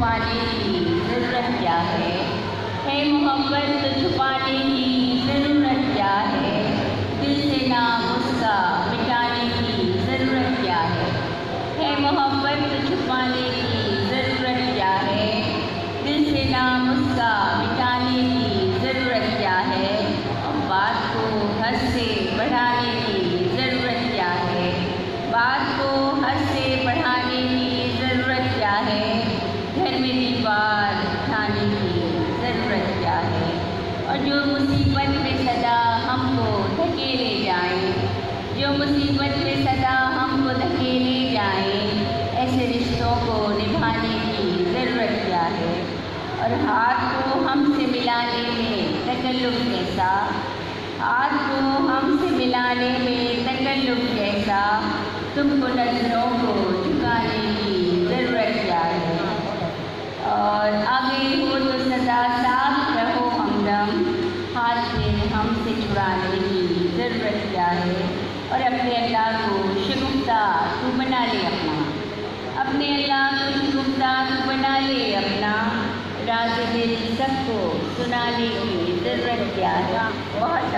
چھپانے کی ضرورت کیا ہے محبت تو چھپانے کی ضرورت کیا ہے، دل سے نام اس کا مٹانے کی ضرورت کیا ہے محبت تو چھپانے کی ضرورت کیا ہے، دل سے نام اس کا مٹانے کی ضرورت کیا ہے، بات کو حد سے بڑھانے کی ضرورت کیا ہے، بات کو حد سے بڑھانے کی ضرورت کیا ہے، گھر میں دیوار اٹھانے کی ضرورت کیا ہے، اور جو مصیبت میں سدا ہم کو دھکیلے جائیں، جو مصیبت میں سدا ہم کو دھکیلے جائیں، ایسے رشتوں کو نبھانے کی ضرورت کیا ہے، اور ہاتھ کو ہم سے ملانے میں تکلف کیسا، ہاتھ کو ہم سے ملانے میں تکلف کیسا، تم کو نظروں کو جھکانے کی ضرورت کیا ہے، اور آگے ہو تو سدا ساتھ رہو ہمدم، ہاتھ میں ہم سے چھڑانے کی ضرورت کیا ہے، اور اپنے اللہ کو شگفتہ تو بنا لے اپنا، اپنے اللہ کو شگفتہ تو بنا لے اپنا، راز دل سب کو سنانے کی ضرورت کیا ہے۔ بہت